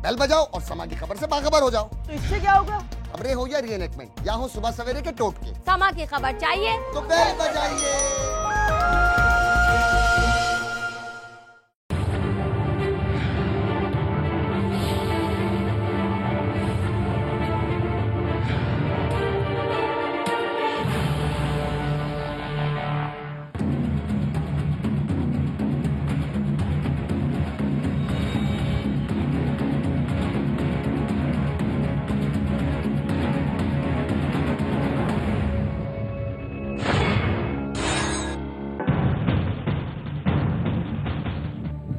Bell बजाओ और समा की खबर से बाखबर हो जाओ। तो इससे क्या होगा? खबरें हो या रीएनेक्टमेंट या हो सुबह सवेरे के टोटके, समा की खबर चाहिए तो बेल बजाइए।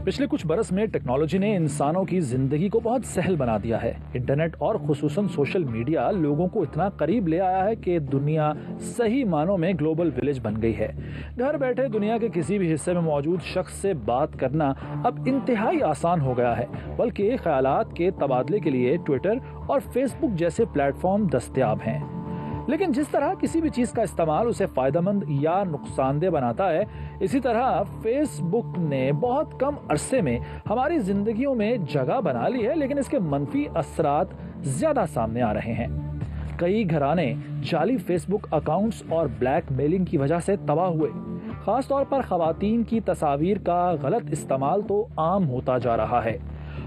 पिछले कुछ बरस में टेक्नोलॉजी ने इंसानों की जिंदगी को बहुत सहल बना दिया है। इंटरनेट और खुसूसन सोशल मीडिया लोगों को इतना करीब ले आया है कि दुनिया सही मानों में ग्लोबल विलेज बन गई है। घर बैठे दुनिया के किसी भी हिस्से में मौजूद शख्स से बात करना अब इंतहाई आसान हो गया है, बल्कि ख्यालात के तबादले के लिए ट्विटर और फेसबुक जैसे प्लेटफॉर्म दस्तयाब हैं। लेकिन जिस तरह किसी भी चीज का इस्तेमाल उसे फायदेमंद या नुकसानदेह बनाता है, इसी तरह फेसबुक ने बहुत कम अरसे में हमारी जिंदगियों में जगह बना ली है, लेकिन इसके मनफी असरात ज्यादा सामने आ रहे हैं। कई घराने जाली फेसबुक अकाउंट्स और ब्लैकमेलिंग की वजह से तबाह हुए। खासतौर पर खवातीन की तस्वीर का गलत इस्तेमाल तो आम होता जा रहा है।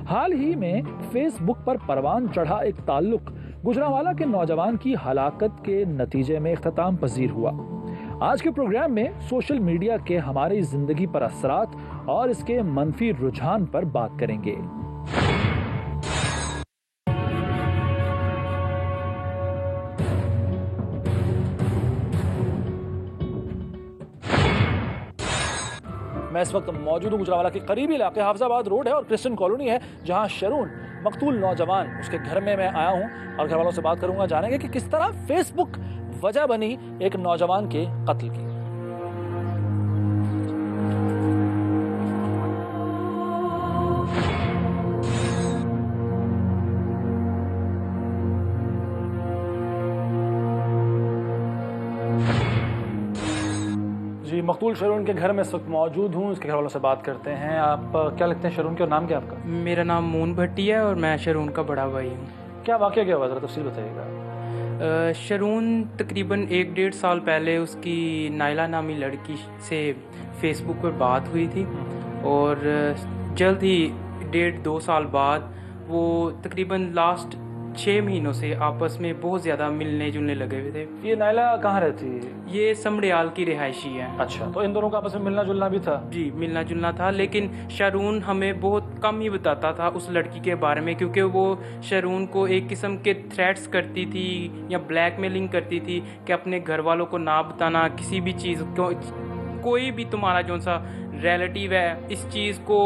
हाल ही में फेसबुक पर परवान चढ़ा एक ताल्लुक गुजरांवाला के नौजवान की हलाकत के नतीजे में इख्तिताम पजीर हुआ। आज के प्रोग्राम में सोशल मीडिया के हमारी जिंदगी पर असरात और इसके मनफी रुझान पर बात करेंगे। मैं इस वक्त मौजूद हूँ गुजरांवाला के करीबी इलाके हाफिजाबाद रोड है और क्रिश्चियन कॉलोनी है, जहाँ शरून मकतूल नौजवान उसके घर में मैं आया हूँ और घर वालों से बात करूंगा, जानेंगे कि किस तरह फेसबुक वजह बनी एक नौजवान के कत्ल की। जी, मकतूल शरून के घर में इस वक्त मौजूद हूँ, इसके घर वालों से बात करते हैं। आप क्या लगते हैं शरून के, और नाम क्या आपका? मेरा नाम मून भट्टी है और मैं शरून का बड़ा भाई हूँ। क्या वाकया क्या हुआ, जरा तफसील बताइएगा। शरून तकरीबन 1-1.5 साल पहले उसकी नायला नामी लड़की से फेसबुक पर बात हुई थी और जल्द ही 1.5-2 साल बाद वो तकरीबन लास्ट 6 महीनों से आपस में बहुत ज़्यादा मिलने जुलने लगे हुए थे। ये नायला कहाँ रहती है? ये समड़ियाल की रिहायशी है। अच्छा, तो इन दोनों का आपस में मिलना जुलना भी था? जी, मिलना जुलना था, लेकिन शरून हमें बहुत कम ही बताता था उस लड़की के बारे में, क्योंकि वो शरून को एक किस्म के थ्रेट्स करती थी या ब्लैकमेलिंग करती थी कि अपने घर वालों को ना बताना किसी भी चीज़ को, कोई भी तुम्हारा जो सा रिलेटिव है इस चीज़ को,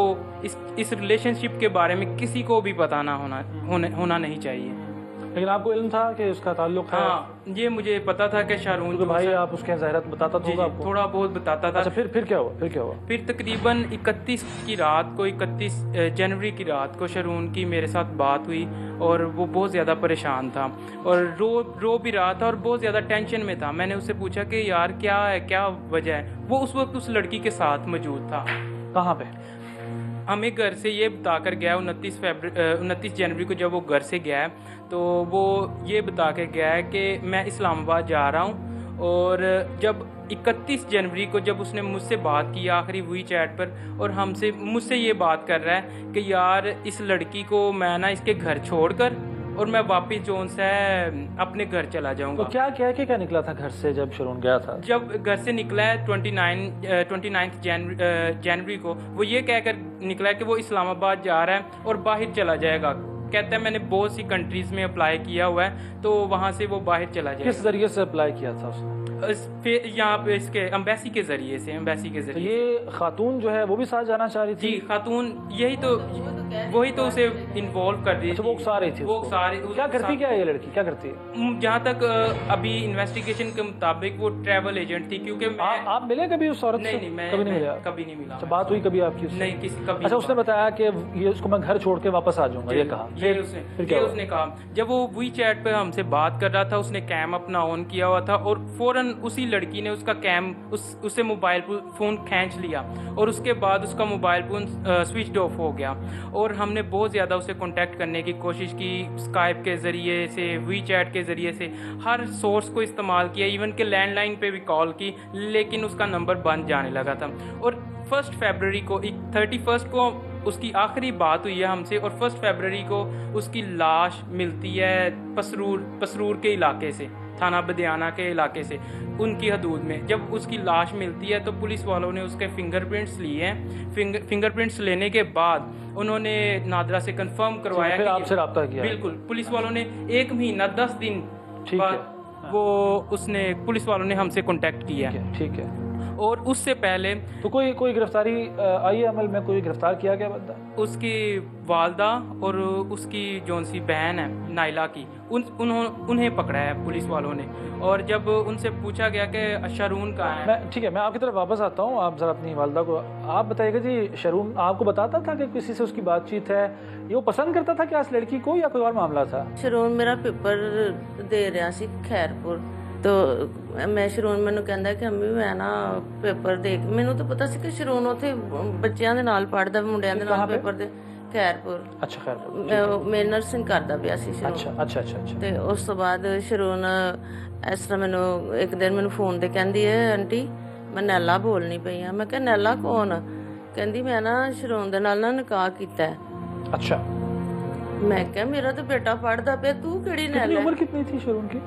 इस रिलेशनशिप के बारे में किसी को भी पता ना होना नहीं चाहिए। लेकिन आपको इल्म था कि उसका ताल्लुक है? हाँ, ये मुझे पता था कि शारून तो भाई आप उसके ज़ाहिरत बताता तो होगा आपको? थोड़ा बहुत बताता था। अच्छा, फिर क्या हुआ? फिर तकरीबन 31 की रात को, 31 जनवरी की रात को शरून की मेरे साथ बात हुई और वो बहुत ज़्यादा परेशान था और रो भी रहा था और बहुत ज़्यादा टेंशन में था। मैंने उससे पूछा कि यार क्या है, क्या वजह है? वो उस वक्त उस लड़की के साथ मौजूद था। कहाँ पे? हमें घर से ये बता कर गया 29 जनवरी को जब वो घर से गया तो वो ये बता कर गया है कि मैं इस्लामाबाद जा रहा हूँ। और जब 31 जनवरी को जब उसने मुझसे बात की आखिरी हुई चैट पर और मुझसे ये बात कर रहा है कि यार इस लड़की को मैं ना इसके घर छोड़कर और मैं वापस जोन से अपने घर चला जाऊंगा। तो क्या निकला था घर से जब शरून गया था? जब घर से निकला है 29 जनवरी को वो ये कहकर निकला है कि वो इस्लामाबाद जा रहा है और बाहर चला जाएगा। कहता है मैंने बहुत सी कंट्रीज में अप्लाई किया हुआ है तो वहाँ से वो बाहर चला जाएगा। किस जरिए से अप्लाई किया था उसने? यहाँ पे इसके एम्बेसी के जरिए से। तो ये खातून जो है वो भी साथ जाना चाह रही थी? जी, खातून वही तो उसे इन्वॉल्व कर दी। तो वो उकसा रही थी? वो उकसा रही। क्या करती क्या है ये लड़की, क्या करती है? जहाँ तक अभी इन्वेस्टिगेशन के मुताबिक वो ट्रैवल एजेंट थी। क्योंकि आप मिले कभी उस औरत से? नहीं, मैं कभी नहीं मिला। कभी नहीं मिला। बात हुई कभी आपकी? नहीं, किसी कभी। अच्छा, उसने बताया कि ये उसको मैं घर छोड़ के वापस आ जाऊंगा, ये कहा? उसने कहा जब वो वी चैट पे हमसे बात कर रहा था उसने कैम अपना ऑन किया हुआ था और फौरन उसी लड़की ने उसका कैम उससे मोबाइल फोन खींच लिया और उसके बाद उसका मोबाइल फोन स्विच ऑफ हो गया। और हमने बहुत ज़्यादा उसे कांटेक्ट करने की कोशिश की, स्काइप के ज़रिए से, वी चैट के ज़रिए से, हर सोर्स को इस्तेमाल किया, इवन के लैंडलाइन पे भी कॉल की, लेकिन उसका नंबर बंद जाने लगा था। और 1 फरवरी को 31 को उसकी आखिरी बात हुई है हमसे, और 1 फरवरी को उसकी लाश मिलती है पसरूर के इलाके से, थाना बदियाना के इलाके से, उनकी हदूद में। जब उसकी लाश मिलती है तो पुलिस वालों ने उसके फिंगरप्रिंट्स लिए हैं। फिंगरप्रिंट्स लेने के बाद उन्होंने नादरा से कंफर्म करवाया फिर आपसे रब्ता किया? बिल्कुल, पुलिस वालों ने 1 महीना 10 दिन बाद वो उसने पुलिस वालों ने हमसे कांटेक्ट किया है। ठीक है। और उससे पहले तो कोई गिरफ्तारी आई है अमल में? कोई गिरफ्तार किया गया बंदा? उसकी वालदा और उसकी जौन सी बहन है नाइला की, उन्हें पकड़ा है पुलिस वालों ने। और जब उनसे पूछा गया कि शरून कहाँ है, ठीक है, मैं आपकी तरफ वापस आता हूँ। आप ज़रा अपनी वालदा को आप बताइएगा जी, शरून आपको बताता था कि किसी से उसकी बातचीत है, ये वो पसंद करता था क्या इस लड़की को, या कोई और मामला था? शरून मेरा पेपर दे रहा सी खैरपुर, तो मैं ਸ਼ਰੂਨ ਮੈਨੂੰ ਕਹਿੰਦਾ ਕਿ ਅੰਮੀ ਮੈਂ ਨਾ ਪੇਪਰ ਦੇ ਕੇ, ਮੈਨੂੰ ਤਾਂ ਪਤਾ ਸੀ ਕਿ ਸ਼ਰੂਨ ਉੱਥੇ ਬੱਚਿਆਂ ਦੇ ਨਾਲ ਪੜ੍ਹਦਾ, ਮੁੰਡਿਆਂ ਦੇ ਨਾਲ ਪੇਪਰ ਦੇ ਖੈਰਪੁਰ। ਅੱਛਾ, ਖੈਰਪੁਰ ਮੈਂ ਨਰਸਿੰਗ ਕਰਦਾ ਪਿਆ ਸੀ ਸ਼ਰੂਨ। ਅੱਛਾ। ਤੇ ਉਸ ਤੋਂ ਬਾਅਦ ਸ਼ਰੂਨ ਇਸ ਤਰ੍ਹਾਂ ਮੈਨੂੰ ਇੱਕ ਦਿਨ ਮੈਨੂੰ ਫੋਨ ਤੇ ਕਹਿੰਦੀ ਹੈ, ਆਂਟੀ ਮੈਂ ਨੈਲਾ ਬੋਲਣੀ ਪਈ ਆ। ਮੈਂ ਕਿਹਾ ਨੈਲਾ ਕੌਣ? ਕਹਿੰਦੀ ਮੈਂ ਨਾ ਸ਼ਰੂਨ ਦੇ ਨਾਲ ਨਾ ਨਿਕਾਹ ਕੀਤਾ ਹੈ। ਅੱਛਾ। ਮੈਂ ਕਿਹਾ ਮੇਰਾ ਤਾਂ ਬੇਟਾ ਪੜ੍ਹਦਾ ਪਿਆ, ਤੂੰ ਕਿਹੜੀ ਨੈਲਾ? ਉਮਰ ਕਿੰਨੀ ਥੀ ਸ਼ਰੂਨ की?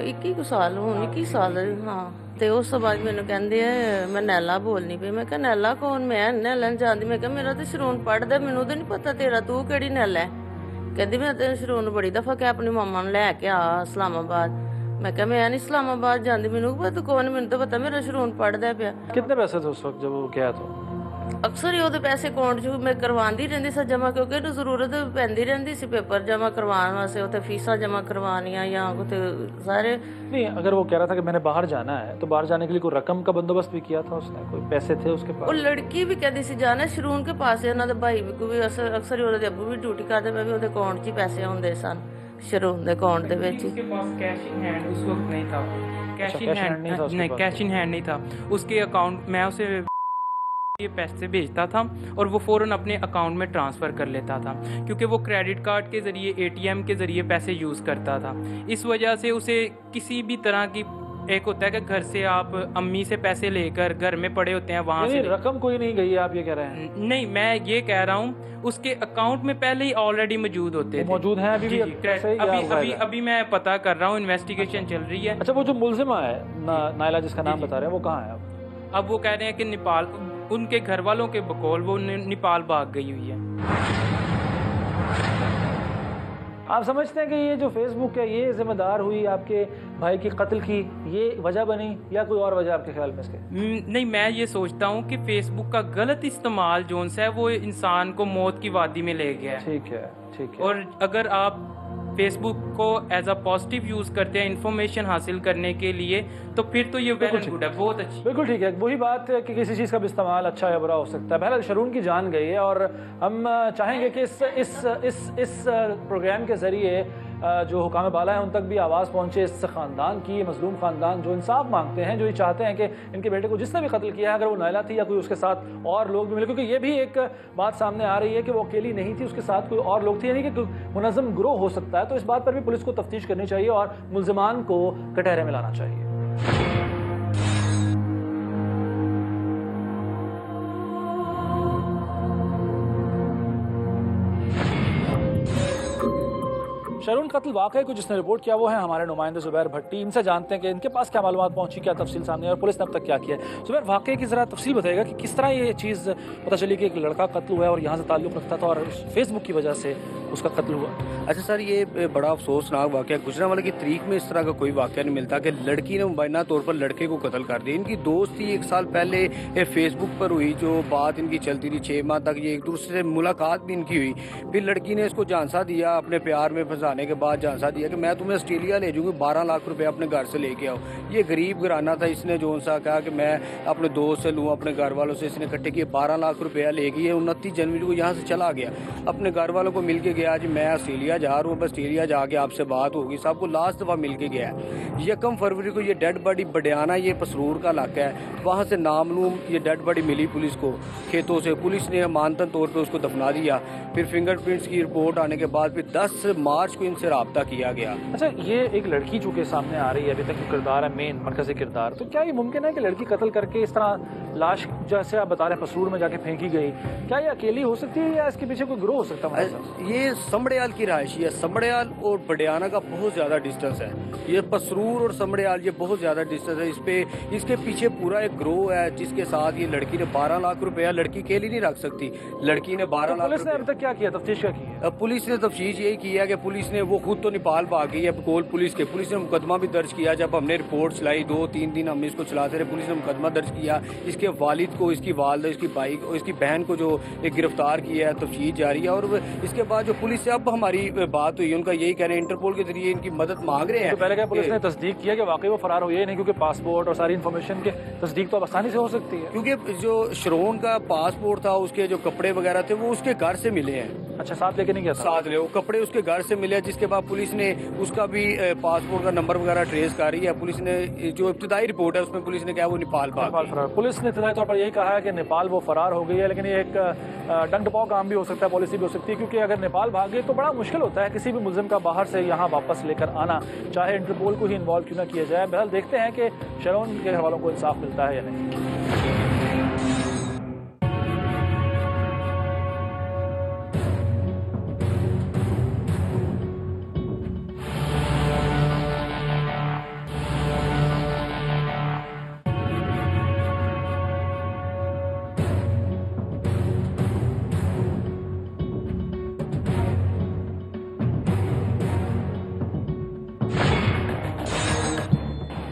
21 ਸਾਲ, ਹੁਣ 21 ਸਾਲ। ਹਾਂ। ਤੇ ਉਸ ਤੋਂ ਬਾਅਦ ਮੈਨੂੰ ਕਹਿੰਦੇ ਆ ਮੈਂ ਨੈਲਾ ਬੋਲਣੀ ਪਈ। ਮੈਂ ਕਿਹਾ ਨੈਲਾ ਕੌਣ? ਮੈਂ ਨੈਲਨ ਜਾਂਦੀ। ਮੈਂ ਕਿਹਾ ਮੇਰਾ ਤੇ ਸ਼ਰੂਨ ਪੜਦਾ, ਮੈਨੂੰ ਤਾਂ ਨਹੀਂ ਪਤਾ ਤੇਰਾ, ਤੂੰ ਕਿਹੜੀ ਨੈਲਾ ਹੈ? ਕਹਿੰਦੀ ਮੈਂ ਤੇ ਸ਼ਰੂਨ ਬੜੀ ਦਫਾ ਕਿ ਆਪਣੀ ਮੰਮਾ ਨੂੰ ਲੈ ਕੇ ਆ ਇਸਲਾਮਾਬਾਦ। ਮੈਂ ਕਿਹਾ ਮੈਂ ਨਹੀਂ ਇਸਲਾਮਾਬਾਦ ਜਾਂਦੀ, ਮੈਨੂੰ ਪਤਾ ਤੂੰ ਕੌਣ? ਮੈਨੂੰ ਤਾਂ ਪਤਾ ਮੇਰਾ ਸ਼ਰੂਨ ਪੜਦਾ ਪਿਆ। कितने पैसे थे उस वक्त जब वो गया? तो ਅਕਸਰ ਹੀ ਉਹਦੇ ਪੈਸੇ ਅਕਾਊਂਟ 'ਚ ਮੈਂ ਕਰਵਾਉਂਦੀ ਰਹਿੰਦੀ ਸੀ ਜਮਾ, ਕਿਉਂਕਿ ਇਹਨੂੰ ਜ਼ਰੂਰਤ ਪੈਂਦੀ ਰਹਿੰਦੀ ਸੀ ਪੇਪਰ ਜਮਾ ਕਰਵਾਉਣ ਵਾਸਤੇ, ਉੱਥੇ ਫੀਸਾਂ ਜਮਾ ਕਰਵਾਉਣੀਆਂ ਜਾਂ ਉੱਥੇ ਸਾਰੇ। नहीं, अगर वो कह रहा था कि मैंने बाहर जाना है, तो बाहर जाने के लिए कोई रकम का बंदोबस्त भी किया था उसने? कोई पैसे थे उसके ਉਹ पास? ਲੜਕੀ ਵੀ ਕਹਿੰਦੀ ਸੀ ਜਾਣਾ ਸ਼ਰੂਨ ਕੇ ਪਾਸੇ, ਉਹਨਾਂ ਦੇ ਭਾਈ ਵੀ ਕੋਈ ਅਕਸਰ ਹੀ ਉਹਦੇ ਅੱਬੂ ਵੀ ਡਿਊਟੀ ਕਰਦੇ ਪਏ, ਵੀ ਉਹਦੇ ਅਕਾਊਂਟ 'ਚ ਹੀ ਪੈਸੇ ਹੁੰਦੇ ਸਨ, ਸ਼ਰੂਨ ਦੇ ਅਕਾਊਂਟ ਦੇ ਵਿੱਚ। उसके पास कैश इन हैंड उस वक्त नहीं था, कैश अच्छा, इन cash in hand हैंड नहीं था उसके नहीं, पास। कैश इन हैंड नहीं था उसके अकाउंट। मैं उसे ये पैसे भेजता था और वो फ़ौरन अपने अकाउंट में ट्रांसफ़र कर लेता था, क्योंकि वो क्रेडिट कार्ड के ज़रिए, ATM के ज़रिए पैसे यूज़ करता था। इस वजह से उसे किसी भी तरह की, एक होता है कि घर से आप अम्मी से पैसे लेकर घर में पड़े होते हैं, वहाँ से रकम कोई नहीं गई है, आप ये कह रहे हैं? नहीं, मैं ये कह रहा हूँ उसके अकाउंट में पहले ही ऑलरेडी मौजूद होते थे। मौजूद हैं अभी भी? अभी मैं पता कर रहा हूँ, इन्वेस्टिगेशन चल रही है। अच्छा, वो जो मुलजिमा है नाइला जिसका नाम बता रहे हैं, वो कहाँ है अब वो कह रहे हैं कि नेपाल, उनके घर वालों के बकौल वो नेपाल भाग गई हुई है। आप समझते हैं कि ये जो फेसबुक है ये जिम्मेदार हुई आपके भाई की कत्ल की, ये वजह बनी, या कोई और वजह आपके ख्याल में इसके? नहीं, मैं ये सोचता हूँ कि फेसबुक का गलत इस्तेमाल जो है वो इंसान को मौत की वादी में ले गया है। ठीक है। और अगर आप फेसबुक को एज अ पॉजिटिव यूज करते हैं इंफॉर्मेशन हासिल करने के लिए, तो फिर तो ये वेल एंड गुड है, बहुत अच्छी। बिल्कुल ठीक है। वही बात है कि किसी चीज़ का भी इस्तेमाल अच्छा या बुरा हो सकता है। बहरहाल शरून की जान गई है, और हम चाहेंगे कि इस प्रोग्राम के ज़रिए जो हुकाम बाला हैं उन तक भी आवाज़ पहुँचे इस ख़ानदान की, ये मज़लूम ख़ानदान जो इंसाफ मांगते हैं, जो ये चाहते हैं कि इनके बेटे को जिसने भी कत्ल किया है, अगर वो नाइला थी या कोई उसके साथ और लोग भी मिले, क्योंकि ये भी एक बात सामने आ रही है कि वो अकेली नहीं थी, उसके साथ कोई और लोग थे, यानी कि मुनज़्ज़म गिरोह हो सकता है। तो इस बात पर भी पुलिस को तफ्तीश करनी चाहिए और मुल्ज़िमान को कटहरे में लाना चाहिए। शरून कत्ल वाक़े को जिसने रिपोर्ट किया वो है हमारे नुमाइंदे ज़ुबैर भट्टी। इनसे जानते हैं कि इनके पास क्या मालूमात पहुंची, क्या तफसील सामने और पुलिस ने अब तक क्या किया है। ज़ुबैर, वाक़े की ज़रा तफसील बताइएगा कि किस तरह ये चीज़ पता चली कि एक लड़का कत्ल हुआ है और यहाँ से ताल्लुक़ रखता था और फेसबुक की वजह से उसका कत्ल हुआ? अच्छा सर, ये बड़ा अफसोसनाक वाक़या, गुजरांवाला की तारीख में इस तरह का कोई वाक़या नहीं मिलता कि लड़की ने मुबैना तौर पर लड़के को कत्ल कर दिया। इनकी दोस्त थी, 1 साल पहले फेसबुक पर हुई जो बात इनकी चलती रही, 6 माह तक ये एक दूसरे से मुलाकात भी इनकी हुई, फिर लड़की ने इसको झांसा दिया, अपने प्यार में फंसा आने के बाद झांसा दिया कि मैं तुम्हें ऑस्ट्रेलिया ले जाऊंगी, 12 लाख रुपए अपने घर से लेके आओ। ये गरीब घराना था, इसने जो सा कहा कि मैं अपने दोस्त से लूँ, अपने घर वालों से इसने इकट्ठे किए 12 लाख रुपया ले गई है। 29 जनवरी को यहाँ से चला गया, अपने घर वालों को मिल के गया जी मैं ऑस्ट्रेलिया जा रहा हूँ, बस ऑस्ट्रेलिया जाके आपसे बात होगी, सबको लास्ट दफ़ा मिल के गया है। 1 फरवरी को ये डेड बॉडी बडियाना, ये पसरूर का इलाका है, वहाँ से नामलूम ये डेड बॉडी मिली पुलिस को खेतों से। पुलिस ने मानतन तौर पे उसको दफना दिया। फिर फिंगरप्रिंट्स की रिपोर्ट आने के बाद फिर 10 मार्च को इनसे रब्ता किया गया। अच्छा, ये एक लड़की चूंकि सामने आ रही है, अभी तक जो किरदार है मेन मरकजी किरदार, तो क्या ये मुमकिन है कि लड़की कत्ल करके इस तरह लाश जैसे आप बता रहे हैं पसरूर में जाके फेंकी गई, क्या ये अकेली हो सकती है या इसके पीछे कोई ग्रोह हो सकता है? ये समड़ियाल की रहायशी है। समड़ियाल और बडियाना का बहुत ज्यादा डिस्टेंस है। ये पसरूर और समड़ियाल ये बहुत ज्यादा डिस्टेंस है। इसके पीछे पूरा एक ग्रोह है जिसके साथ ये लड़की ने 12 लाख रुपया, लड़की अकेली नहीं रख सकती, लड़की ने 12 लाख। पुलिस ने अभी तक क्या किया, तफ्तीश क्या की है? पुलिस ने तफ्तीश यही की है कि पुलिस ने, वो खुद तो नेपाल भाग गई है कोल पुलिस के, पुलिस ने मुकदमा भी दर्ज किया। जब हमने रिपोर्ट चलाई 2-3 दिन हम इसको चलाते रहे, पुलिस ने मुकदमा दर्ज किया। इसके वालिद को, इसकी वालदा, इसकी भाई और इसकी बहन को जो एक गिरफ्तार किया है, तफ्तीश जारी है। और इसके बाद जो पुलिस से अब हमारी बात हुई, उनका यही कह रहे हैं इंटरपोल के जरिए इनकी मदद मांग रहे हैं। तो पहले क्या पुलिस ने तस्दीक किया कि वाकई वो फरार हुई है नहीं, क्योंकि पासपोर्ट और सारी इन्फॉर्मेशन के तस्दीक तो अब आसानी से हो सकती है, क्योंकि जो शरोन का पासपोर्ट था, उसके जो कपड़े वगैरह थे वो उसके घर से मिले हैं। अच्छा, साथ लेके नहीं गया? साथ ले, वो कपड़े उसके घर से मिले, जिसके बाद पुलिस ने उसका भी पासपोर्ट का नंबर वगैरह ट्रेस कर रही है। पुलिस ने जो इब्तिदाई रिपोर्ट है उसमें पुलिस ने कहा वो नेपाल फरार। पुलिस ने इब्तिदाई तौर पर यही कहा है कि नेपाल वो फरार हो गई है, लेकिन ये एक डंग डपाव काम भी हो सकता है, पॉलिसी भी हो सकती है, क्योंकि अगर नेपाल भाग गई तो बड़ा मुश्किल होता है किसी भी मुल्जिम का बाहर से यहाँ वापस लेकर आना, चाहे इंटरपोल को ही इन्वॉल्व क्यों ना किया जाए। बहरहाल देखते हैं कि शरोन के घर वालों को इंसाफ मिलता है या नहीं।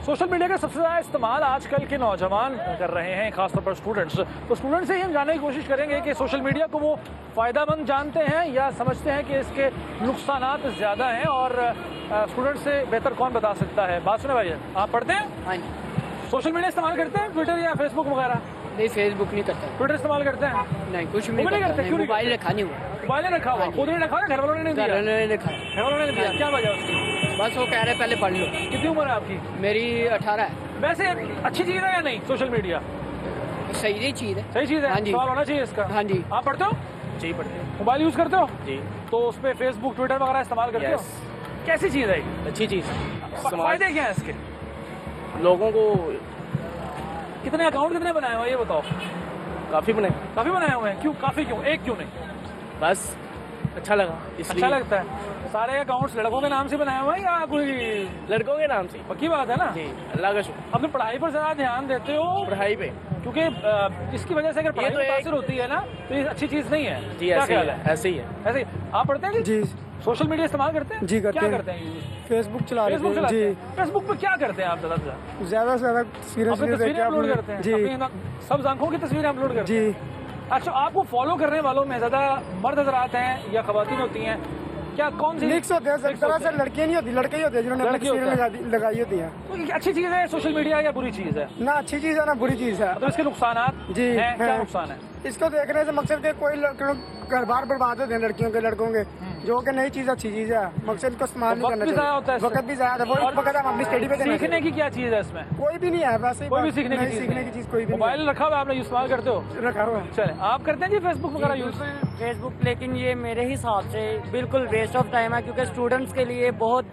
सोशल मीडिया का सबसे ज़्यादा इस्तेमाल आजकल के नौजवान कर रहे हैं, खासतौर पर स्टूडेंट्स। तो स्टूडेंट से ही हम जानने की कोशिश करेंगे कि सोशल मीडिया को वो फ़ायदेमंद जानते हैं या समझते हैं कि इसके नुकसानात ज़्यादा हैं, और स्टूडेंट से बेहतर कौन बता सकता है। बात सुने भाई, आप पढ़ते हैं? हाँ जी। सोशल मीडिया इस्तेमाल करते हैं, ट्विटर या फेसबुक वगैरह? नहीं, फेसबुक नहीं करता। ट्विटर इस्तेमाल करते हैं? नहीं, कुछ भी नहीं करते। मोबाइल रखा नहीं हुआ। मोबाइल रखा हुआ? खुद ने रखा हुआ, घर वालों ने नहीं दिया? घर वालों ने रखा। घर वालों ने दिया? क्या वजह उसकी? बस वो कह रहे पहले पढ़ लो। कितनी उम्र है आपकी? मेरी 18 है। वैसे अच्छी चीज़ है या नहीं सोशल मीडिया? सही चीज़ है। सही चीज़ है। हाँ जी। सवाल होना चाहिए इसका। हाँ जी। आप पढ़ते हो? जी पढ़ते हैं। मोबाइल यूज करते हो? जी। तो उस पे फेसबुक, ट्विटर वगैरह इस्तेमाल करते हो? कैसी चीज़ है ये? अच्छी चीज़। फायदे क्या है इसके? लोगों को कितने अकाउंट कितने बनाए हुए ये बताओ? काफ़ी बनाए। काफी बनाए हुए हैं। क्यों काफी? क्यों एक क्यों नहीं? बस अच्छा लगा इसलिए। अच्छा लगता है। सारे अकाउंट्स लड़कों के नाम से बनाए हुए हैं या कोई? लड़कों के नाम से। पक्की बात है ना? जी, अल्लाह का शुक्र। अपनी पढ़ाई पर ज्यादा ध्यान देते हो? पढ़ाई पे, क्योंकि इसकी वजह से अगर पढ़ाई मुतासिर होती है ना तो ये अच्छी चीज नहीं है। जी ऐसे ही है। ऐसे ही है। ऐसे ही आप पढ़ते हैं जी। सोशल मीडिया इस्तेमाल करते हैं? जी करते क्या हैं। करते हैं? फेसबुक चला रहे फेसबुक हैं चलाते जी। हैं। फेसबुक पे क्या करते हैं आप ज्यादा से ज्यादा सीरियस अपनी तस्वीरें अपलोड करते हैं? जी अपनी सब आंखों की तस्वीरें अपलोड करते हैं? जी। अच्छा, आपको फॉलो करने वालों में ज्यादा मर्द हजरात हैं या खवातीन होती हैं? क्या कौन सी मिक्स होते हैं, सब तरह से लड़कियां नहीं होती, लड़के ही होते हैं जिन्होंने अपनी लड़के होते तस्वीरें लगाई होती हैं। तो ये अच्छी चीज है सोशल मीडिया या बुरी चीज है? ना अच्छी चीज है ना बुरी चीज है। तो इसके नुकसानात जी हैं, क्या हैं। नुकसान है? इसको देखने से मकसद के कोई घर बार बर्बाद होते हैं लड़कियों के लड़कों के, जो कि नई चीज अच्छी चीज है, मकसद को इस्तेमाल नहीं करना वक्त भी ज़ाया होता है चाहिए। इससे। वक्त भी ज़ाया है, वो और वक्त हम अपनी स्टडी पे देना सीखने चाहिए। की क्या चीज है इसमें? कोई भी नहीं है वैसे ही कोई भी बात- सीखने की नहीं, चीज सीखने की चीज कोई भी नहीं मोबाइल रखा हुआ है, आपने इस्तेमाल करते हो? है। रखा हुआ है। चले, आप करते हैं जी फेसबुक वगैरह यूज? फेसबुक, लेकिन ये मेरे हिसाब से बिल्कुल वेस्ट ऑफ टाइम है, क्योंकि स्टूडेंट्स के लिए बहुत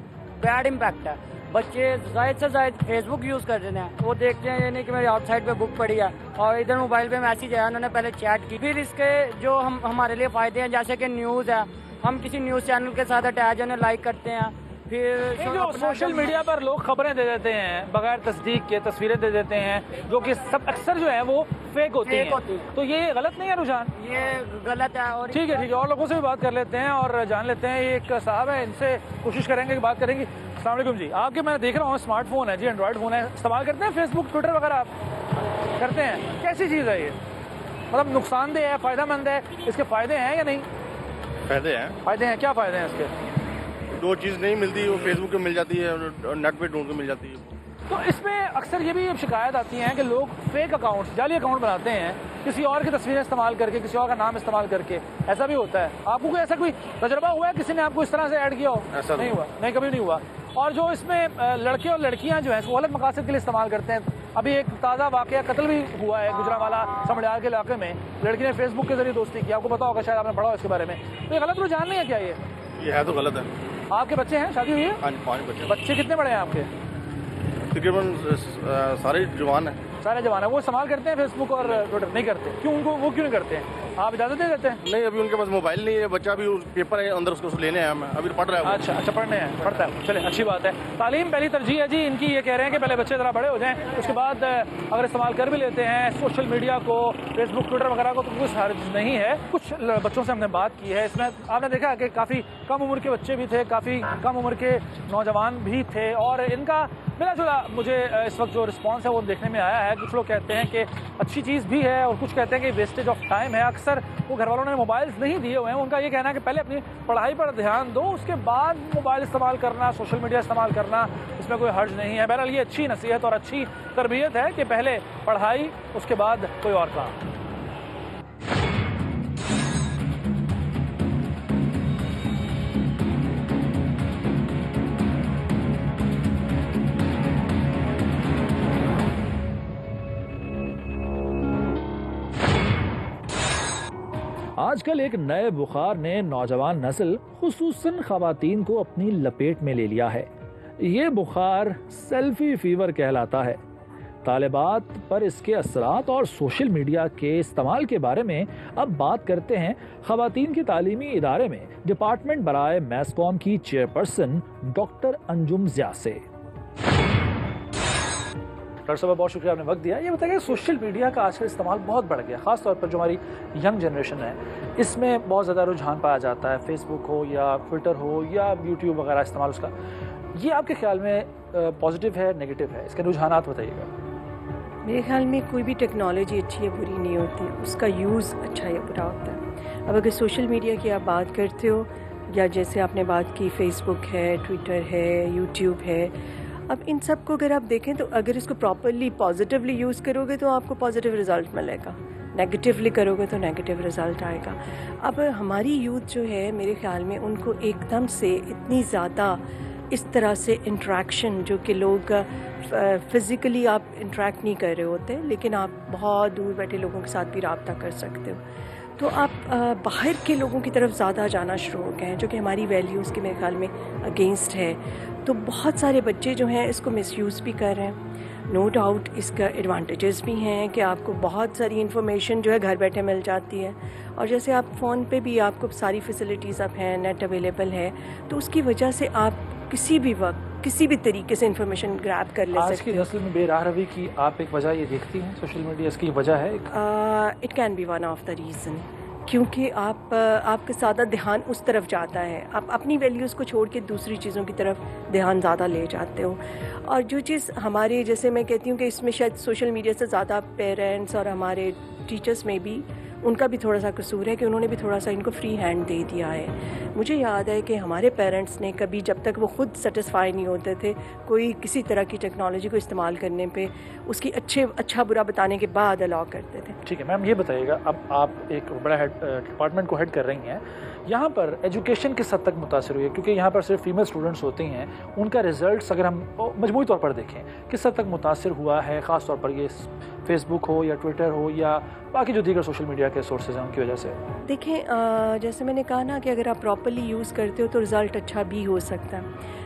बैड इम्पैक्ट है। बच्चे ज़ायद से ज़ायद फेसबुक यूज़ करते हैं, वो देखते हैं ये नहीं कि मेरी आउटसाइड पे बुक पड़ी है और इधर मोबाइल पे मैसेज आया, उन्होंने पहले चैट की। फिर इसके जो हमारे लिए फ़ायदे हैं, जैसे कि न्यूज़ है, हम किसी न्यूज़ चैनल के साथ अटैच है, लाइक करते हैं। फिर जो सोशल मीडिया पर लोग खबरें दे देते हैं बगैर तस्दीक के, तस्वीरें दे देते हैं जो कि सब अक्सर जो है वो फेक होती हैं, तो ये गलत नहीं है रुझान? ये गलत है। और ठीक है, और लोगों से भी बात कर लेते हैं और जान लेते हैं। एक साहब है, इनसे कोशिश करेंगे कि बात करेंगे। अस्सलाम वालेकुम जी। आपके मैं देख रहा हूँ स्मार्टफोन है जी, एंड्रॉयड फ़ोन है, इस्तेमाल करते हैं फेसबुक, ट्विटर वगैरह आप करते हैं? कैसी चीज़ है ये? मतलब नुकसानदेह है, फ़ायदेमंद है? इसके फ़ायदे हैं या नहीं? फायदे हैं। फ़ायदे हैं, क्या फ़ायदे हैं इसके? जो चीज़ नहीं मिलती वो फेसबुक पे मिल जाती है, नेट पे ढूंढ के मिल जाती है। तो इसमें अक्सर ये भी शिकायत आती है कि लोग फेक अकाउंट, जाली अकाउंट बनाते हैं किसी और की तस्वीरें इस्तेमाल करके, किसी और का नाम इस्तेमाल करके। ऐसा भी होता है? आपको कोई ऐसा कोई तजुर्बा हुआ है, किसी ने आपको इस तरह से ऐड किया हो? ऐसा नहीं हुआ, नहीं कभी नहीं हुआ। और जो इसमें लड़के और लड़कियां जो हैं वो अलग मकासद के लिए इस्तेमाल करते हैं। अभी एक ताज़ा वाकया कत्ल भी हुआ है गुजरांवाला समड़ियाल के इलाके में, लड़की ने फेसबुक के जरिए दोस्ती की, आपको पता होगा, शायद आपने पढ़ा हो इसके बारे में। तो ये गलत रुझान नहीं है क्या? ये है तो गलत है। आपके बच्चे हैं, शादी हुई है? हाँ जी, 5 बच्चे। बच्चे कितने बड़े हैं आपके? तकरीबन सारे जवान हैं। सारे जवान है। वो इस्तेमाल करते हैं फेसबुक और ट्विटर? नहीं करते। क्यों? उनको वो क्यों नहीं करते हैं? आप इजाजत दे देते हैं? नहीं, अभी उनके पास मोबाइल नहीं है। बच्चा अभी पेपर है अंदर, उसको लेने आया मैं, अभी पढ़ रहा है। अच्छा, पढ़ने हैं, पढ़ता है। चले, अच्छी बात है। तालीम पहली तरजीह है जी इनकी। ये कह रहे हैं कि पहले बच्चे ज़रा बड़े हो जाएं, उसके बाद अगर इस्तेमाल कर भी लेते हैं सोशल मीडिया को, फेसबुक ट्विटर वगैरह को, तो कुछ हर्ज नहीं है। कुछ बच्चों से हमने बात की है, इसमें आपने देखा कि काफ़ी कम उम्र के बच्चे भी थे, काफ़ी कम उम्र के नौजवान भी थे, और इनका मिला जुला मुझे इस वक्त जो रिस्पॉन्स है वो देखने में आया है। कुछ लोग कहते हैं कि अच्छी चीज़ भी है और कुछ कहते हैं कि वेस्टेज ऑफ टाइम है। अक्सर वो घर वालों ने मोबाइल्स नहीं दिए हुए हैं, उनका ये कहना है कि पहले अपनी पढ़ाई पर ध्यान दो, उसके बाद मोबाइल इस्तेमाल करना, सोशल मीडिया इस्तेमाल करना, इसमें कोई हर्ज नहीं है। बहरहाल ये अच्छी नसीहत और अच्छी तरबियत है कि पहले पढ़ाई, उसके बाद कोई और काम। आजकल एक नए बुखार ने नौजवान नस्ल खुसूसन खवातीन को अपनी लपेट में ले लिया है। ये बुखार सेल्फी फीवर कहलाता है। तालिबात पर इसके असरात और सोशल मीडिया के इस्तेमाल के बारे में अब बात करते हैं खवातीन के तालीमी इदारे में डिपार्टमेंट बराए मैसकॉम की चेयरपर्सन डॉक्टर अंजुम ज़िया से। डॉक्टर साहब, बहुत शुक्रिया, आपने वक्त दिया। ये बताइए, सोशल मीडिया का आजकल इस्तेमाल बहुत बढ़ गया, ख़ास तौर पर जो हमारी यंग जनरेशन है, इसमें बहुत ज़्यादा रुझान पाया जाता है। फेसबुक हो या ट्विटर हो या यूट्यूब वगैरह इस्तेमाल उसका, ये आपके ख्याल में पॉजिटिव है, नेगेटिव है? इसके रुझानात बताइएगा। मेरे ख्याल में कोई भी टेक्नोलॉजी अच्छी या बुरी नहीं होती, उसका यूज़ अच्छा या बुरा होता है। अब अगर सोशल मीडिया की आप बात करते हो, या जैसे आपने बात की फेसबुक है, ट्विटर है, यूट्यूब है, अब इन सब को अगर आप देखें तो अगर इसको प्रॉपरली पॉजिटिवली यूज़ करोगे तो आपको पॉजिटिव रिज़ल्ट मिलेगा, नेगेटिवली करोगे तो नेगेटिव रिज़ल्ट आएगा। अब हमारी यूथ जो है, मेरे ख्याल में उनको एकदम से इतनी ज़्यादा इस तरह से इंटरेक्शन, जो कि लोग फ़िज़िकली आप इंटरेक्ट नहीं कर रहे होते, लेकिन आप बहुत दूर बैठे लोगों के साथ भी रब्ता कर सकते हो, तो आप बाहर के लोगों की तरफ ज़्यादा जाना शुरू हो गए हैं, जो कि हमारी वैल्यूज़ के मेरे ख्याल में अगेंस्ट है। तो बहुत सारे बच्चे जो हैं इसको मिसयूज़ भी कर रहे हैं। नो डाउट इसका एडवांटेजेस भी हैं कि आपको बहुत सारी इन्फॉर्मेशन जो है घर बैठे मिल जाती है, और जैसे आप फ़ोन पे भी आपको सारी फैसिलिटीज़ अब हैं, नेट अवेलेबल है, तो उसकी वजह से आप किसी भी वक्त किसी भी तरीके से इन्फॉर्मेशन ग्रैब कर ले सकते हैं। आज की नस्ल में बेराह रवि की आप एक वजह ये देखती हैं सोशल मीडिया, इसकी वजह है? It can be one of the reason, क्योंकि आपका ज़्यादा ध्यान उस तरफ जाता है, आप अपनी वैल्यूज़ को छोड़ के दूसरी चीज़ों की तरफ ध्यान ज़्यादा ले जाते हो। और जो चीज़ हमारे, जैसे मैं कहती हूँ कि इसमें शायद सोशल मीडिया से ज़्यादा पेरेंट्स और हमारे टीचर्स में भी उनका भी थोड़ा सा कसूर है कि उन्होंने भी थोड़ा सा इनको फ्री हैंड दे दिया है। मुझे याद है कि हमारे पेरेंट्स ने कभी, जब तक वो खुद सेटिस्फाई नहीं होते थे कोई किसी तरह की टेक्नोलॉजी को इस्तेमाल करने पे, उसकी अच्छा बुरा बताने के बाद अलाउ करते थे। ठीक है मैम, ये बताइएगा, अब आप एक बड़ा डिपार्टमेंट को हेड कर रही हैं, यहाँ पर एजुकेशन किस हद तक मुतासर हुई है? क्योंकि यहाँ पर सिर्फ फीमेल स्टूडेंट्स होती हैं, उनका रिजल्ट्स अगर हम मजमूई तौर पर देखें किस हद तक मुतासर हुआ है, ख़ास तौर पर ये फेसबुक हो या ट्विटर हो या बाकी जो दीगर सोशल मीडिया के सोर्सेज हैं उनकी वजह से? देखें, जैसे मैंने कहा ना कि अगर आप प्रॉपर्ली यूज़ करते हो तो रिज़ल्ट अच्छा भी हो सकता है।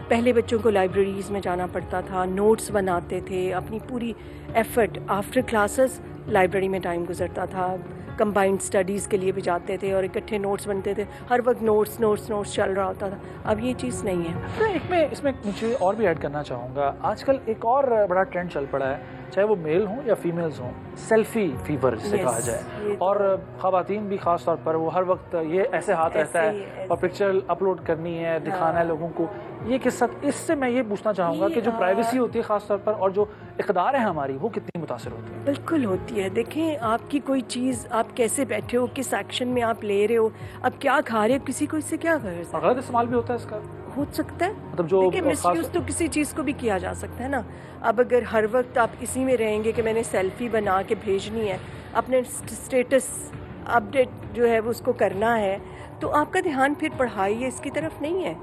पहले बच्चों को लाइब्रेरीज़ में जाना पड़ता था, नोट्स बनाते थे, अपनी पूरी एफ़र्ट आफ्टर क्लासेस लाइब्रेरी में टाइम गुजरता था, कंबाइंड स्टडीज़ के लिए भी जाते थे और इकट्ठे नोट्स बनते थे, हर वक्त नोट्स चल रहा होता था। अब ये चीज़ नहीं है। इसमें मुझे और भी ऐड करना चाहूँगा, आजकल एक और बड़ा ट्रेंड चल पड़ा है, चाहे वो मेल हों या फीमेल्स हों, सेल्फी फीवर जिसे कहा जाए, और ख़वातीन भी ख़ास तौर पर वो हर वक्त ये ऐसे हाथ रहता है और पिक्चर अपलोड करनी है, दिखाना है लोगों को। ये किस हद, इससे मैं ये पूछना चाहूँगा कि जो प्राइवेसी होती है ख़ास तौर पर और जो इक़दार है हमारी, वो कितनी मुतासर होती है? बिल्कुल होती है। देखें, आपकी कोई चीज़, आप कैसे बैठे हो, किस एक्शन में आप ले रहे हो, अब क्या खा रहे हो, किसी को इससे क्या कर सकता है? गलत इस्तेमाल भी होता है इसका, हो सकता है। मतलब जो देखिए, मिसयूज तो किसी चीज़ को भी किया जा सकता है ना। अब अगर हर वक्त आप इसी में रहेंगे कि मैंने सेल्फी बना के भेजनी है, अपने स्टेटस अपडेट जो है वो उसको करना है, तो आपका ध्यान फिर पढ़ाई है इसकी तरफ नहीं है।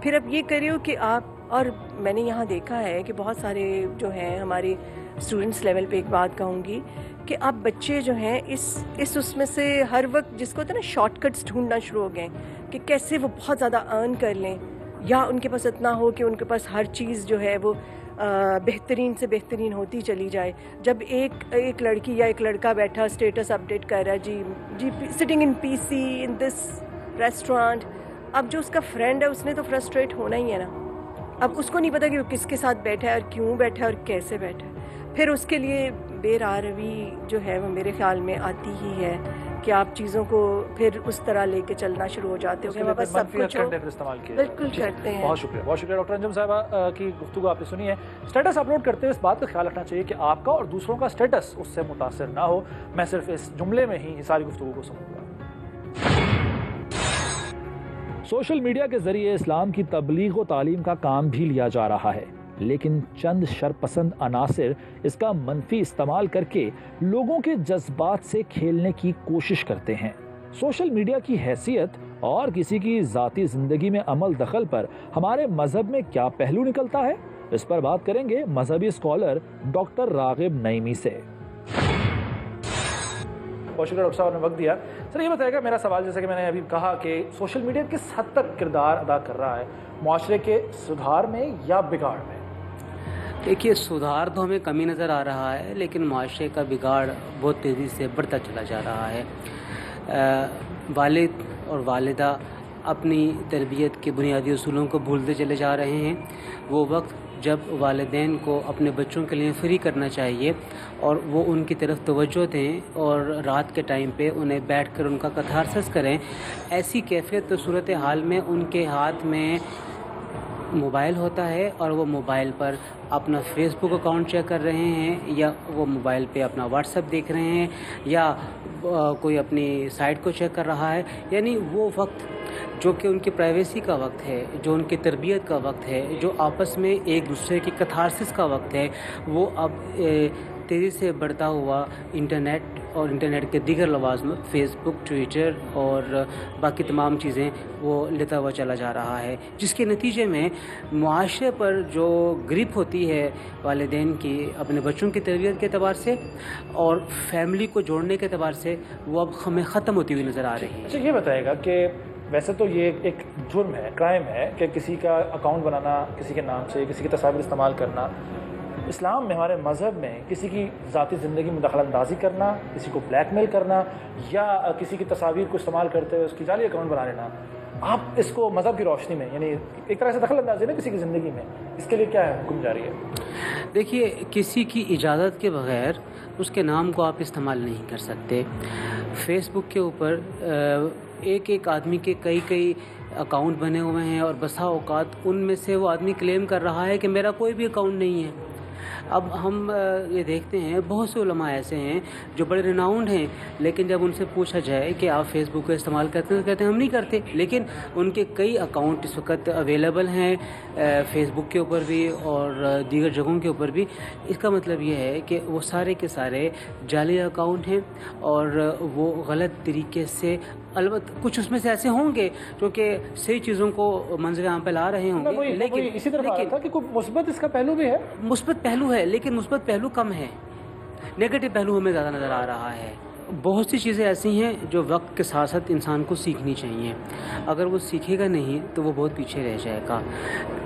फिर अब ये करिए कि आप, और मैंने यहाँ देखा है कि बहुत सारे जो हैं हमारे स्टूडेंट्स लेवल पे एक बात कहूँगी कि अब बच्चे जो हैं इस उसमें से हर वक्त जिसको होता है ना शॉर्टकट्स ढूंढना शुरू हो गए कि कैसे वो बहुत ज़्यादा अर्न कर लें, या उनके पास इतना हो कि उनके पास हर चीज़ जो है वो बेहतरीन से बेहतरीन होती चली जाए। जब एक लड़की या एक लड़का बैठा स्टेटस अपडेट कर रहा है, जी sitting in PC in this restaurant, अब जो उसका फ्रेंड है उसने तो फ्रस्ट्रेट होना ही है ना। अब उसको नहीं पता कि वो किसके साथ बैठा है और क्यों बैठा है और कैसे बैठा है। फिर उसके लिए बेरारवी जो है वो मेरे ख्याल में आती ही है कि आप चीज़ों को फिर उस तरह लेके चलना शुरू हो जाते हो कि हमारे पास सब कुछ इस्तेमाल किया बिल्कुल करते हैं। बहुत शुक्रिया डॉक्टर अंजुम साहिबा की गुफ्तगू आपने सुनी है। स्टेटस अपलोड करते हुए इस बात का ख्याल रखना चाहिए कि आपका और दूसरों का स्टेटस उससे मुतासर ना हो। मैं सिर्फ इस जुमले में ही सारी गुफ्तगू को सुनूंगा। सोशल मीडिया के जरिए इस्लाम की तबलीग व तालीम का काम भी लिया जा रहा है, लेकिन चंद शरपसंद अनासिर इसका मनफी इस्तेमाल करके लोगों के जज्बात से खेलने की कोशिश करते हैं। सोशल मीडिया की हैसियत और किसी की जाती जिंदगी में अमल दखल पर हमारे मजहब में क्या पहलू निकलता है, इस पर बात करेंगे मजहबी स्कॉलर डॉक्टर रागिब नईमी से। बहुत शुक्रिया डॉक्टर साहब ने वक्त दिया। सर ये बताइएगा, मेरा सवाल जैसे कि मैंने अभी कहा कि सोशल मीडिया किस हद तक किरदार अदा कर रहा है मुआशरे के सुधार में या बिगाड़ में? देखिए, सुधार तो हमें कमी नज़र आ रहा है, लेकिन मुआशरे का बिगाड़ बहुत तेज़ी से बढ़ता चला जा रहा है। वालिद और वालिदा अपनी तरबियत के बुनियादी उसूलों को भूलते चले जा रहे हैं। वो वक्त जब वालिदैन को अपने बच्चों के लिए फ्री करना चाहिए और वो उनकी तरफ तवज्जो दें और रात के टाइम पे उन्हें बैठकर उनका कथारसिस करें, ऐसी कैफियत तो सूरत हाल में उनके हाथ में मोबाइल होता है और वो मोबाइल पर अपना फेसबुक अकाउंट चेक कर रहे हैं, या वो मोबाइल पे अपना व्हाट्सएप देख रहे हैं, या कोई अपनी साइट को चेक कर रहा है। यानी वो वक्त जो कि उनकी प्राइवेसी का वक्त है, जो उनकी तरबियत का वक्त है, जो आपस में एक दूसरे की कथारसिस का वक्त है, वो अब तेज़ी से बढ़ता हुआ इंटरनेट और इंटरनेट के दीगर लवाज़म फेसबुक, ट्विटर और बाकी तमाम चीज़ें वो लेता हुआ चला जा रहा है, जिसके नतीजे में मुआशरे पर जो ग्रिप होती है वालिदैन की अपने बच्चों की तरबियत के अतबार से और फैमिली को जोड़ने के अतबार से, वो अब हमें ख़त्म होती हुई नज़र आ रही है। अच्छा, ये बताएगा कि वैसे तो ये एक जुर्म है, क्राइम है कि किसी का अकाउंट बनाना, किसी के नाम से किसी की तस्वीर इस्तेमाल करना। इस्लाम में, हमारे मज़हब में, किसी की ज़ाती ज़िंदगी में दखलंदाजी करना, किसी को ब्लैकमेल करना या किसी की तस्वीर को इस्तेमाल करते हुए उसकी जाली अकाउंट बना लेना, आप इसको मज़हब की रोशनी में, यानी एक तरह से दखलंदाजी ना किसी की ज़िंदगी में, इसके लिए क्या है हुक्म जारी है? देखिए, किसी की इजाज़त के बगैर उसके नाम को आप इस्तेमाल नहीं कर सकते। फेसबुक के ऊपर एक आदमी के कई अकाउंट बने हुए हैं और बसा औकात उनमें से वो आदमी क्लेम कर रहा है कि मेरा कोई भी अकाउंट नहीं है। अब हम ये देखते हैं बहुत से उलमा ऐसे हैं जो बड़े रिनाउंड हैं, लेकिन जब उनसे पूछा जाए कि आप फेसबुक का इस्तेमाल करते हैं तो कहते हैं हम नहीं करते, लेकिन उनके कई अकाउंट इस वक्त अवेलेबल हैं फेसबुक के ऊपर भी और दीगर जगहों के ऊपर भी। इसका मतलब ये है कि वो सारे के सारे जाली अकाउंट हैं और वो गलत तरीके से, अलबत्ता कुछ उसमें से ऐसे होंगे जो कि सही चीज़ों को मंजर आम पे ला रहे होंगे, लेकिन इसी तरह था कि कोई मुस्बत इसका पहलू भी है। मुस्बत पहलू है, लेकिन मुस्बत पहलू कम है, नेगेटिव पहलू हमें ज़्यादा नज़र आ रहा है। बहुत सी चीज़ें ऐसी हैं जो वक्त के साथ साथ इंसान को सीखनी चाहिए। अगर वो सीखेगा नहीं तो वो बहुत पीछे रह जाएगा।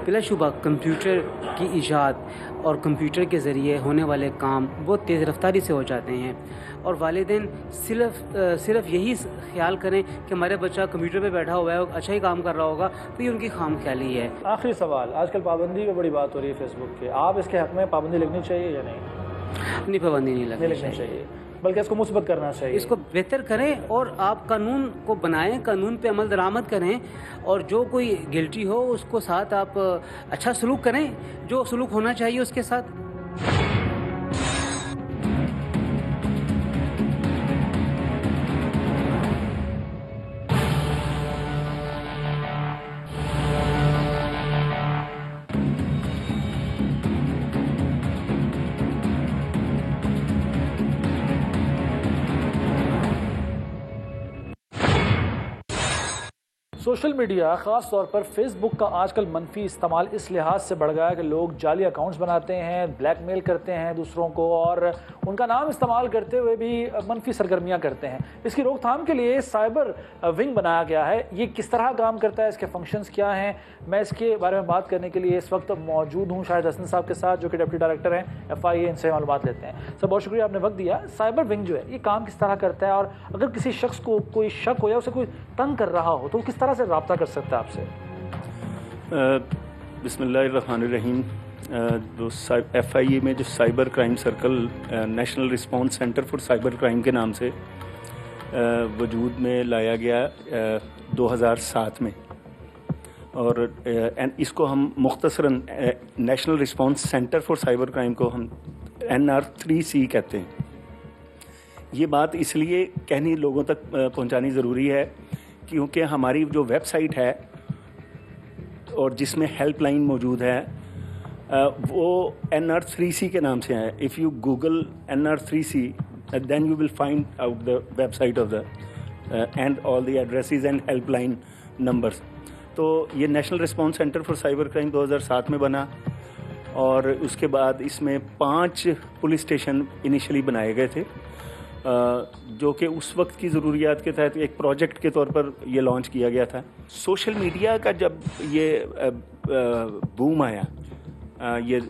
बिलाशुबा कंप्यूटर की ईजाद और कंप्यूटर के ज़रिए होने वाले काम बहुत तेज़ रफ्तारी से हो जाते हैं और वालिदैन सिर्फ यही ख्याल करें कि हमारे बच्चा कंप्यूटर पे बैठा हुआ है, अच्छा ही काम कर रहा होगा, तो ये उनकी खाम ख्याली है। आखिरी सवाल, आजकल पाबंदी पे बड़ी बात हो रही है फेसबुक की, आप इसके हक़ में पाबंदी लगनी चाहिए या नहीं? नहीं, पाबंदी नहीं लगनी चाहिए, बल्कि इसको मुस्बत करना चाहिए, इसको बेहतर करें और आप कानून को बनाएं, कानून पे अमल दरामद करें और जो कोई गिल्टी हो उसको साथ आप अच्छा सलूक करें, जो सलूक होना चाहिए उसके साथ। सोशल मीडिया ख़ास तौर पर फेसबुक का आजकल मनफी इस्तेमाल इस लिहाज से बढ़ गया है कि लोग जाली अकाउंट्स बनाते हैं, ब्लैकमेल करते हैं दूसरों को और उनका नाम इस्तेमाल करते हुए भी मनफी सरगर्मियां करते हैं। इसकी रोकथाम के लिए साइबर विंग बनाया गया है। ये किस तरह काम करता है, इसके फंक्शंस क्या हैं, मैं इसके बारे में बात करने के लिए इस वक्त मौजूद हूँ शाहिद हसन साहब के साथ, जो कि डिप्टी डायरेक्टर हैं FIA। इनसे मालूमात लेते हैं। सर, बहुत शुक्रिया आपने वक्त दिया। साइबर विंग जो है ये काम किस तरह करता है, और अगर किसी शख्स को कोई शक हो या उसे कोई तंग कर रहा हो तो किस तरह से रब्ता कर सकता है आपसे? बिस्मिल्लाहिर्रहमानिर्रहीम। जो FIA में जो cyber crime circle national response centre for cyber crime के नाम से वजूद में लाया गया 2007 में, और इसको हम मुख्तसरन national response centre for cyber crime को हम NR3C कहते हैं। ये बात इसलिए कहनी लोगों तक पहुंचानी ज़रूरी है क्योंकि हमारी जो वेबसाइट है और जिसमें हेल्पलाइन मौजूद है वो NR3C के नाम से है। If you Google NR3C then you will find out the website of the and all the addresses and helpline numbers। तो ये national response centre for cyber crime 2007 में बना, और उसके बाद इसमें 5 पुलिस स्टेशन इनिशियली बनाए गए थे, जो कि उस वक्त की ज़रूरियात के तहत एक प्रोजेक्ट के तौर पर ये लॉन्च किया गया था। सोशल मीडिया का जब ये बूम आया, ये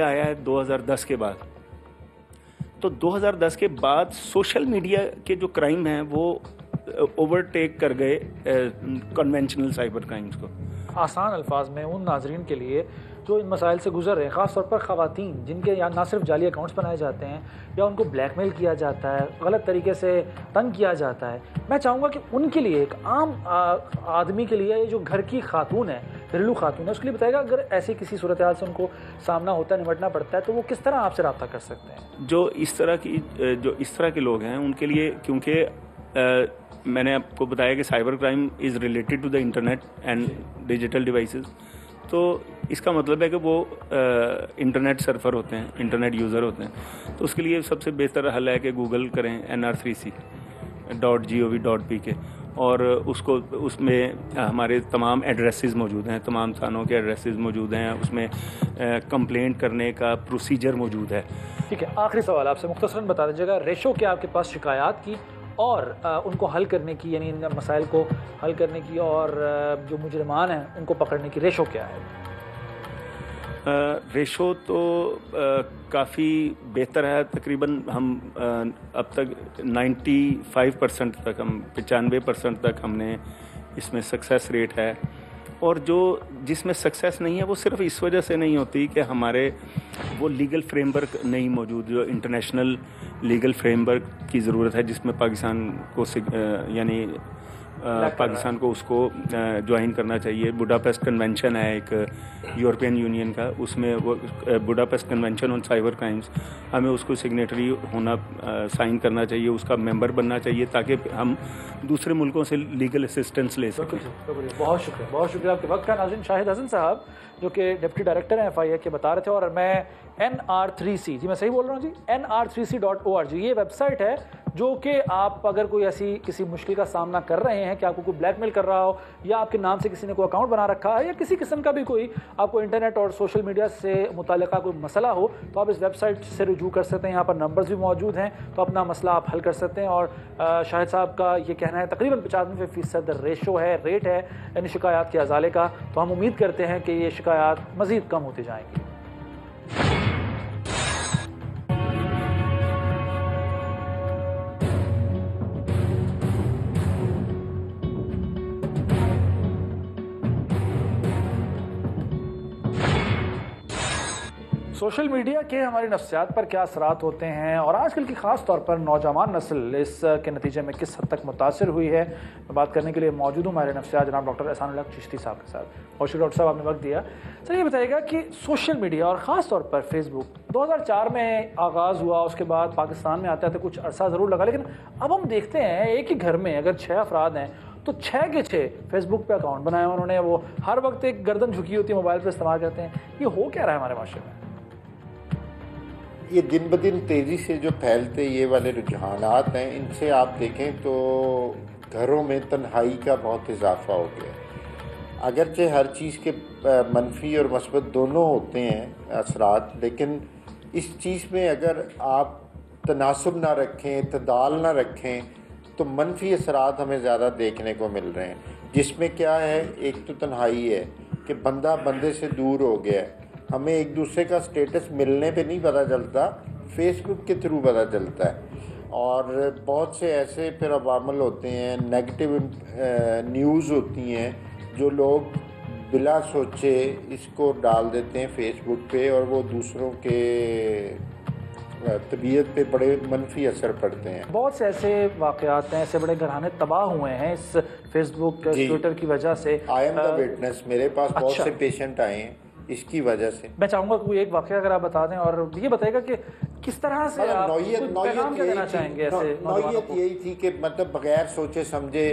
आया है 2010 के बाद, तो 2010 के बाद सोशल मीडिया के जो क्राइम हैं वो ओवरटेक कर गए कन्वेंशनल साइबर क्राइम्स को। आसान अल्फाज में उन नाजरीन के लिए जो इन मसाइल से गुजर रहे हैं, ख़ास तौर पर ख़वातीन जिनके यहाँ ना सिर्फ जाली अकाउंट्स बनाए जाते हैं या उनको ब्लैकमेल किया जाता है, गलत तरीके से तंग किया जाता है, मैं चाहूँगा कि उनके लिए, एक आम आदमी के लिए, जो घर की खातून है, घरेलू खातून है, उसके लिए बताएगा अगर ऐसी किसी सूरत हाल से उनको सामना होता है, निपटना पड़ता है, तो वो किस तरह आपसे रब्ता कर सकते हैं? जो इस तरह के लोग हैं उनके लिए, क्योंकि मैंने आपको बताया कि cyber crime is related to the internet and digital devices, तो इसका मतलब है कि वो इंटरनेट सर्फर होते हैं, इंटरनेट यूज़र होते हैं। तो उसके लिए सबसे बेहतर हल है कि गूगल करें NR3C.gov.pk, और उसमें हमारे तमाम एड्रेसेस मौजूद हैं, तमाम थानों के एड्रेसेस मौजूद हैं, उसमें कंप्लेंट करने का प्रोसीजर मौजूद है। ठीक है, आखिरी सवाल आपसे मुख्तसरन बता दीजिएगा, रेशो क्या आपके पास शिकायत की और उनको हल करने की, यानी इन मसाइल को हल करने की, और जो मुजरिमान हैं उनको पकड़ने की रेशो क्या है? रेशो तो काफ़ी बेहतर है। तकरीबन हम अब तक 95% तक, हम 95% तक हमने इसमें सक्सेस रेट है, और जो जिसमें सक्सेस नहीं है वो सिर्फ इस वजह से नहीं होती कि हमारे वो लीगल फ्रेमवर्क नहीं मौजूद, जो इंटरनेशनल लीगल फ्रेमवर्क की ज़रूरत है, जिसमें पाकिस्तान को यानी पाकिस्तान को उसको ज्वाइन करना चाहिए। बुडापेस्ट कन्वेंशन है एक यूरोपियन यूनियन का, उसमें वो Budapest convention on cyber crimes, हमें उसको सिग्नेटरी होना, साइन करना चाहिए, उसका मेंबर बनना चाहिए, ताकि हम दूसरे मुल्कों से लीगल असिस्टेंस ले सकें। बहुत शुक्रिया, बहुत शुक्रिया आपके वक्त का। नाज़रीन, शाहिद हसन साहब जो कि डिप्टी डायरेक्टर हैं FIA के बता रहे थे, और मैं NR3C, जी मैं सही बोल रहा हूँ जी, NR3C.org ये वेबसाइट है, जो कि आप अगर कोई ऐसी किसी मुश्किल का सामना कर रहे हैं कि आपको कोई ब्लैकमेल कर रहा हो, या आपके नाम से किसी ने कोई अकाउंट बना रखा है, या किसी किस्म का भी कोई आपको इंटरनेट और सोशल मीडिया से मुताल्लिक़ा कोई मसला हो, तो आप इस वेबसाइट से रुजू कर सकते हैं। यहाँ पर नंबर्स भी मौजूद हैं, तो अपना मसला आप हल कर सकते हैं। और शाहिद साहब का ये कहना है तकरीबन 95% रेशो है, रेट है इन शिकायत के अजाले का, तो हम उम्मीद करते हैं कि ये शिकायत मज़ीद कम होती जाएंगी। सोशल मीडिया के हमारी नफ्सियात पर क्या असरात होते हैं, और आजकल की ख़ास तौर पर नौजवान नस्ल इसके नतीजे में किस हद तक मुतासर हुई है, मैं बात करने के लिए मौजूद हूँ हमारे नफ्सियात जनाब डॉक्टर एहसानुल्लाह चिश्ती साहब के साथ। और शुक्रिया डॉक्टर साहब, आपने वक्त दिया। सर, ये बताइएगा कि सोशल मीडिया और ख़ास तौर पर फेसबुक 2004 में आगाज़ हुआ, उसके बाद पाकिस्तान में आते आते कुछ अरसा ज़रूर लगा, लेकिन अब हम देखते हैं एक ही घर में अगर 6 अफराद हैं तो 6 के 6 फेसबुक पे अकाउंट बनाए उन्होंने, वो हर वक्त एक गर्दन झुकी होती है, मोबाइल पर इस्तेमाल करते हैं। ये हो क्या रहा है हमारे माशरे में? ये दिन ब दिन तेज़ी से जो फैलते ये वाले रुझानात हैं, इनसे आप देखें तो घरों में तन्हाई का बहुत इजाफा हो गया है। अगरचे हर चीज़ के मनफी और मस्बत दोनों होते हैं असरात, लेकिन इस चीज़ में अगर आप तनासुब ना रखें, तदाल ना रखें, तो मनफी असरात हमें ज़्यादा देखने को मिल रहे हैं। जिसमें क्या है, एक तो तन्हाई है कि बंदा बंदे से दूर हो गया है। हमें एक दूसरे का स्टेटस मिलने पे नहीं पता चलता, फेसबुक के थ्रू पता चलता है। और बहुत से ऐसे फिर अवामल होते हैं, नेगेटिव न्यूज़ होती हैं जो लोग बिला सोचे इसको डाल देते हैं फेसबुक पे, और वो दूसरों के तबीयत पे बड़े मनफी असर पड़ते हैं। बहुत से ऐसे वाक़यात हैं, ऐसे बड़े घराने तबाह हुए हैं इस फेसबुक ट्विटर की वजह से। आई एम द विटनेस, मेरे पास बहुत अच्छा। से पेशेंट आए हैं इसकी वजह से। मैं चाहूँगा कोई एक वाक़या अगर आप बता दें और ये बताएगा कि किस तरह से आप पैगाम क्या देना चाहेंगे ऐसे नौजवानों को? यही थी कि मतलब बगैर सोचे समझे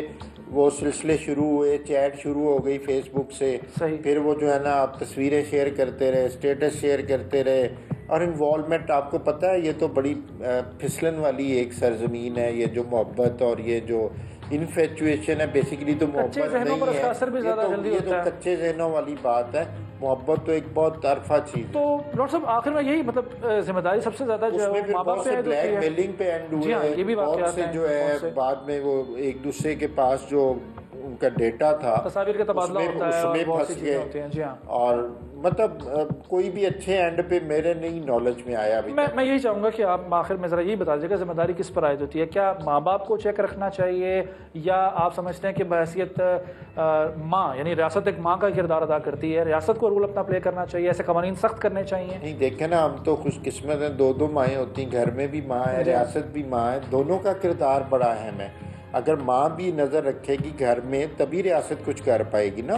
वो सिलसिले शुरू हुए, चैट शुरू हो गई फेसबुक से, फिर वो जो है ना आप तस्वीरें शेयर करते रहे, स्टेटस शेयर करते रहे, और इन्वॉल्वमेंट आपको पता है ये तो बड़ी फिसलन वाली एक सरजमीन है। ये जो मोहब्बत और ये जो इन्फेचुएशन है, बेसिकली तो मोहब्बत नहीं है, ये तो कच्चे जहनों वाली बात है। मोहब्बत तो एक बहुत तरफा चीज। तो डॉक्टर साहब आखिर में यही मतलब जिम्मेदारी सबसे ज्यादा जो है माँ बाप पे है, ब्लैकमेलिंग पे एंड हुए हैं। ये भी बहुत से जो है बाद में वो एक दूसरे के पास जो उनका डेटा था तस्वीर का तबादला होता है, उसमें फंस गए। जी हाँ। और मतलब कोई भी अच्छे एंड पे मेरे नहीं नॉलेज में आया अभी। मैं यही चाहूँगा कि आप आखिर में ज़रा यही बता दीजिएगा जिम्मेदारी किस पर आयद होती है। क्या माँ बाप को चेक रखना चाहिए, या आप समझते हैं कि बहैसियत माँ यानी रियासत एक माँ का किरदार अदा करती है, रियासत को रोल अपना प्ले करना चाहिए, ऐसे कवानीन सख्त करने चाहिए? नहीं, देखें ना, हम तो खुशकिस्मत हैं, दो माएँ होती हैं, घर में भी माँ है, रियासत भी माँ है, दोनों का किरदार बड़ा अहम है। अगर माँ भी नज़र रखेगी घर में तभी रियासत कुछ कर पाएगी ना।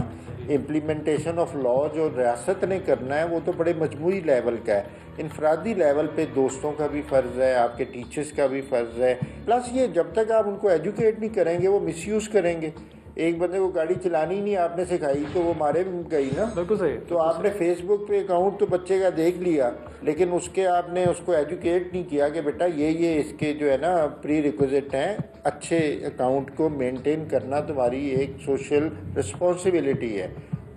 इम्प्लीमेंटेशन ऑफ लॉ जो रियासत ने करना है वो तो बड़े मजमूई लेवल का है। इनफरादी लेवल पे दोस्तों का भी फ़र्ज़ है, आपके टीचर्स का भी फ़र्ज़ है। प्लस ये जब तक आप उनको एजुकेट नहीं करेंगे वो मिसयूज़ करेंगे। एक बंदे को गाड़ी चलानी नहीं आपने सिखाई तो वो मारे गई ना। बिल्कुल सही। तो आपने फेसबुक पे अकाउंट तो बच्चे का देख लिया, लेकिन उसके आपने उसको एजुकेट नहीं किया कि बेटा ये इसके जो है ना प्री रिक्विजिट हैं, अच्छे अकाउंट को मेंटेन करना तुम्हारी एक सोशल रिस्पॉन्सिबिलिटी है।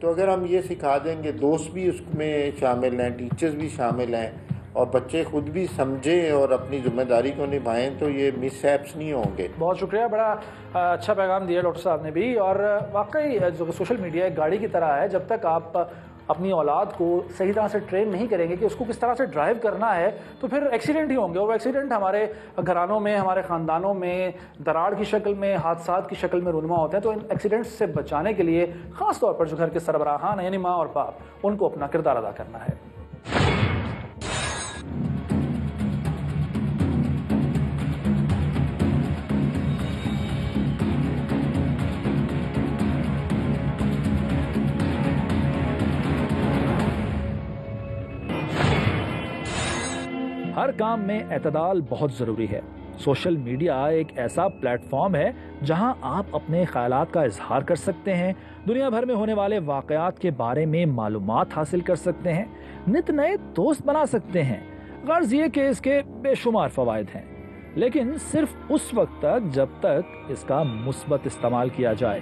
तो अगर हम ये सिखा देंगे, दोस्त भी उसमें शामिल हैं, टीचर्स भी शामिल हैं, और बच्चे खुद भी समझें और अपनी जिम्मेदारी को निभाएं, तो ये मिसहैप्स नहीं होंगे। बहुत शुक्रिया, बड़ा अच्छा पैगाम दिया डॉक्टर साहब ने भी। और वाकई जो सोशल मीडिया एक गाड़ी की तरह है, जब तक आप अपनी औलाद को सही तरह से ट्रेन नहीं करेंगे कि उसको किस तरह से ड्राइव करना है, तो फिर एक्सीडेंट ही होंगे। और वो एक्सीडेंट हमारे घरानों में, हमारे ख़ानदानों में दरार की शक्ल में, हादसात की शक्ल में रुनमा होते हैं। तो इन एक्सीडेंट्स से बचाने के लिए ख़ास तौर पर जो घर के सरबराहान हैं यानी माँ और बाप, उनको अपना किरदार अदा करना है। हर काम में एतदाल बहुत ज़रूरी है। सोशल मीडिया एक ऐसा प्लेटफॉर्म है जहां आप अपने ख्यालात का इजहार कर सकते हैं, दुनिया भर में होने वाले वाक़यात के बारे में मालूमात हासिल कर सकते हैं, नित नए दोस्त बना सकते हैं। गर्ज ये कि इसके बेशुमार फ़वाइद हैं, लेकिन सिर्फ उस वक्त तक जब तक इसका मुस्बत इस्तेमाल किया जाए।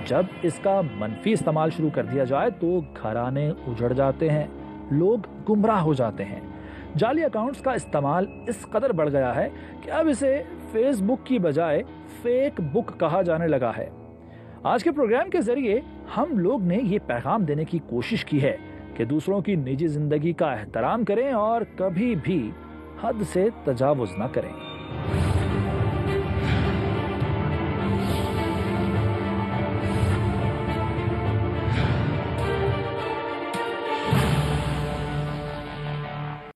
जब इसका मनफी इस्तेमाल शुरू कर दिया जाए तो घराने उजड़ जाते हैं, लोग गुमराह हो जाते हैं। जाली अकाउंट्स का इस्तेमाल इस कदर बढ़ गया है कि अब इसे फेसबुक की बजाय फेक बुक कहा जाने लगा है। आज के प्रोग्राम के जरिए हम लोग ने ये पैगाम देने की कोशिश की है कि दूसरों की निजी जिंदगी का एहतराम करें और कभी भी हद से तजावुज न करें।